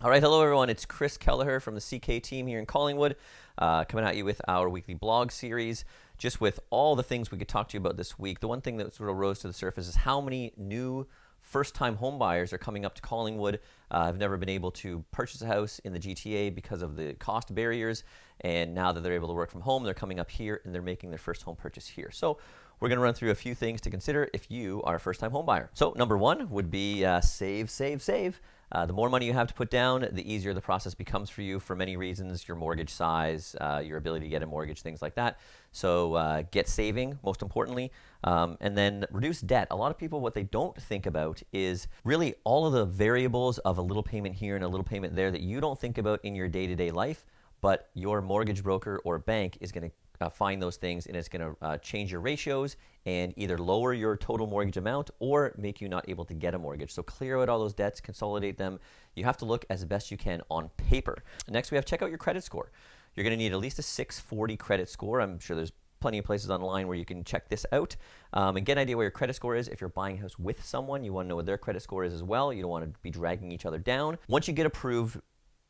All right, hello everyone. It's Chris Keleher from the CKTeam here in Collingwood, coming at you with our weekly blog series, just with all the things we could talk to you about this week. The one thing that sort of rose to the surface is how many new first-time home buyers are coming up to Collingwood. Have never been able to purchase a house in the GTA because of the cost barriers, and now that they're able to work from home, they're coming up here and they're making their first home purchase here. So we're going to run through a few things to consider if you are a first-time home buyer. So number one would be save, save, save. The more money you have to put down, the easier the process becomes for you for many reasons, your mortgage size, your ability to get a mortgage, things like that. So get saving, most importantly, and then reduce debt. A lot of people, what they don't think about is really all of the variables of a little payment here and a little payment there that you don't think about in your day-to-day life, but your mortgage broker or bank is going to find those things, and it's going to change your ratios and either lower your total mortgage amount or make you not able to get a mortgage. So clear out all those debts, consolidate them. You have to look as best you can on paper. Next, we have check out your credit score. You're going to need at least a 640 credit score. I'm sure there's plenty of places online where you can check this out and get an idea where your credit score is. If you're buying a house with someone, you want to know what their credit score is as well. You don't want to be dragging each other down. Once you get approved,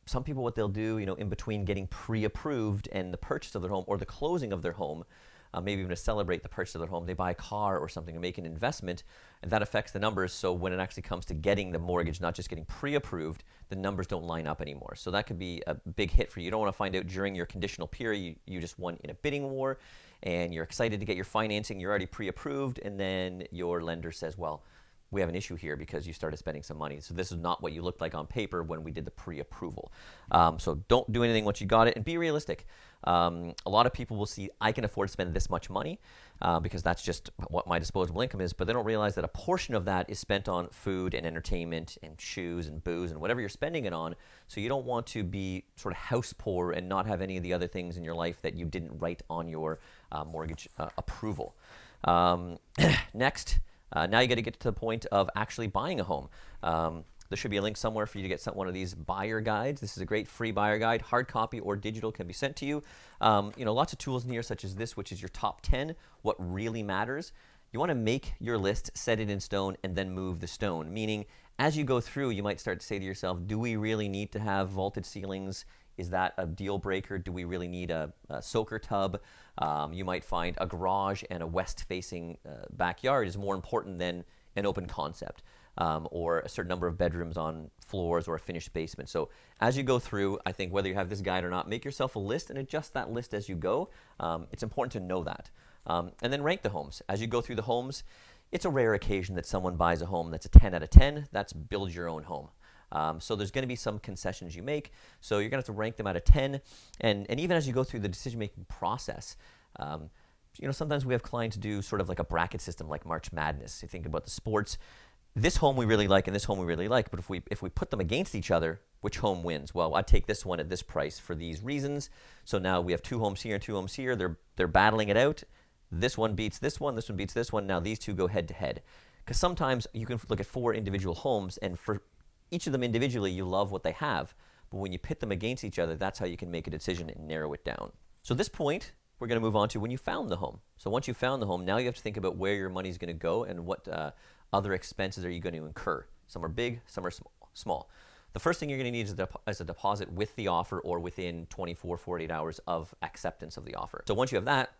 some people, what they'll do, in between getting pre-approved and the purchase of their home or the closing of their home, maybe even to celebrate the purchase of their home, they buy a car or something to make an investment, and that affects the numbers. So when it actually comes to getting the mortgage, not just getting pre-approved, the numbers don't line up anymore. So that could be a big hit for you. You don't want to find out during your conditional period you just won in a bidding war, and you're excited to get your financing, you're already pre-approved, and then your lender says, well, we have an issue here because you started spending some money. So this is not what you looked like on paper when we did the pre-approval. So don't do anything once you got it, and be realistic. A lot of people will see, I can afford to spend this much money because that's just what my disposable income is, but they don't realize that a portion of that is spent on food and entertainment and shoes and booze and whatever you're spending it on. So you don't want to be sort of house poor and not have any of the other things in your life that you didn't write on your mortgage approval. Next, now you got to get to the point of actually buying a home. There should be a link somewhere for you to get one of these buyer guides. This is a great free buyer guide. Hard copy or digital can be sent to you. Lots of tools in here such as this, which is your top 10, what really matters. You want to make your list, set it in stone, and then move the stone. Meaning, as you go through, you might start to say to yourself, do we really need to have vaulted ceilings? Is that a deal breaker? Do we really need a soaker tub? You might find a garage and a west-facing backyard is more important than an open concept or a certain number of bedrooms on floors or a finished basement. So as you go through, I think whether you have this guide or not, make yourself a list and adjust that list as you go. It's important to know that. And then rank the homes. As you go through the homes, it's a rare occasion that someone buys a home that's a 10 out of 10. That's build your own home. So there's going to be some concessions you make. So you're going to have to rank them out of 10. And even as you go through the decision-making process, sometimes we have clients do sort of like a bracket system like March Madness. You think about the sports. This home we really like and this home we really like. But if we put them against each other, which home wins? Well, I'd take this one at this price for these reasons. So now we have two homes here and two homes here. They're battling it out. This one beats this one beats this one. Now these two go head-to-head. Because sometimes you can look at 4 individual homes, and for each of them individually, you love what they have. But when you pit them against each other, that's how you can make a decision and narrow it down. So at this point, we're going to move on to when you found the home. So once you found the home, now you have to think about where your money is going to go and what other expenses are you going to incur. Some are big, some are small. The first thing you're going to need is a deposit with the offer or within 24, 48 hours of acceptance of the offer. So once you have that,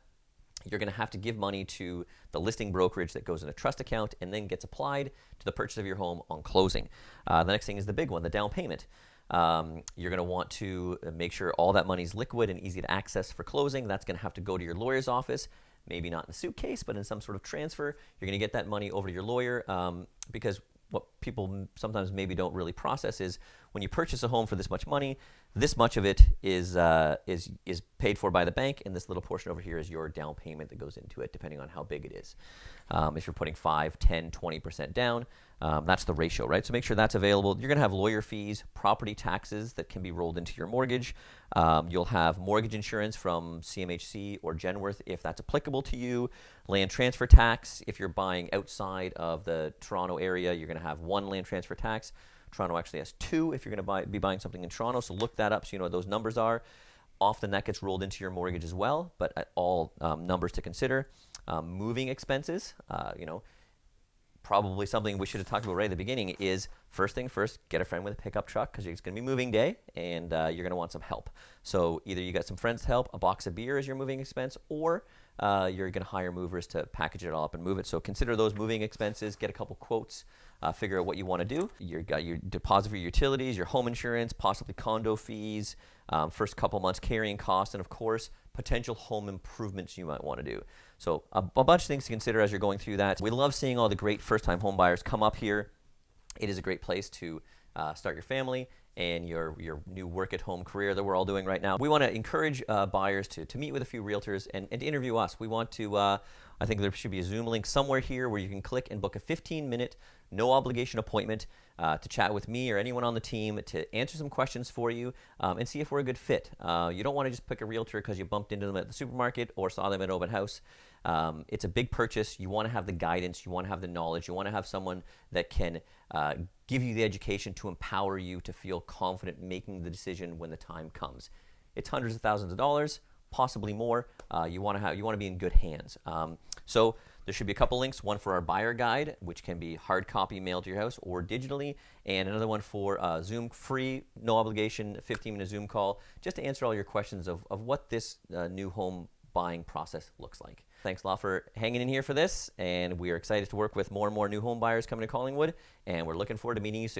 you're going to have to give money to the listing brokerage that goes in a trust account and then gets applied to the purchase of your home on closing. The next thing is the big one, the down payment. You're going to want to make sure all that money is liquid and easy to access for closing. That's going to have to go to your lawyer's office, maybe not in a suitcase, but in some sort of transfer. You're going to get that money over to your lawyer because what people sometimes maybe don't really process is when you purchase a home for this much money, this much of it is paid for by the bank, and this little portion over here is your down payment that goes into it, depending on how big it is. If you're putting 5, 10, 20% down, that's the ratio, right? So make sure that's available. You're going to have lawyer fees, property taxes that can be rolled into your mortgage. You'll have mortgage insurance from CMHC or Genworth if that's applicable to you. Land transfer tax. If you're buying outside of the Toronto area, you're going to have 1 land transfer tax. Toronto actually has 2 if you're going to be buying something in Toronto. So look that up so you know what those numbers are. Often that gets rolled into your mortgage as well, but all numbers to consider. Moving expenses, probably something we should have talked about right at the beginning is, first thing first, get a friend with a pickup truck, because it's going to be moving day and you're going to want some help. So either you got some friends to help, a box of beer as your moving expense, or you're going to hire movers to package it all up and move it. So consider those moving expenses, get a couple quotes, figure out what you want to do. You've got your deposit for your utilities, your home insurance, possibly condo fees, first couple months carrying costs, and of course, potential home improvements you might want to do. So a bunch of things to consider as you're going through that. We love seeing all the great first-time home buyers come up here. It is a great place to start your family and your new work-at-home career that we're all doing right now. We want to encourage buyers to meet with a few realtors and to interview us. We want to, I think there should be a Zoom link somewhere here where you can click and book a 15-minute, no-obligation appointment to chat with me or anyone on the team to answer some questions for you and see if we're a good fit. You don't want to just pick a realtor because you bumped into them at the supermarket or saw them at open house. It's a big purchase. You want to have the guidance. You want to have the knowledge. You want to have someone that can give you the education to empower you to feel confident making the decision when the time comes. It's hundreds of thousands of dollars, possibly more. You want to be in good hands. So there should be a couple links, one for our buyer guide, which can be hard copy mailed to your house or digitally, and another one for Zoom free, no obligation, 15-minute Zoom call, just to answer all your questions of what this new home buying process looks like. Thanks a lot for hanging in here for this, and we are excited to work with more and more new home buyers coming to Collingwood, and we're looking forward to meeting you soon.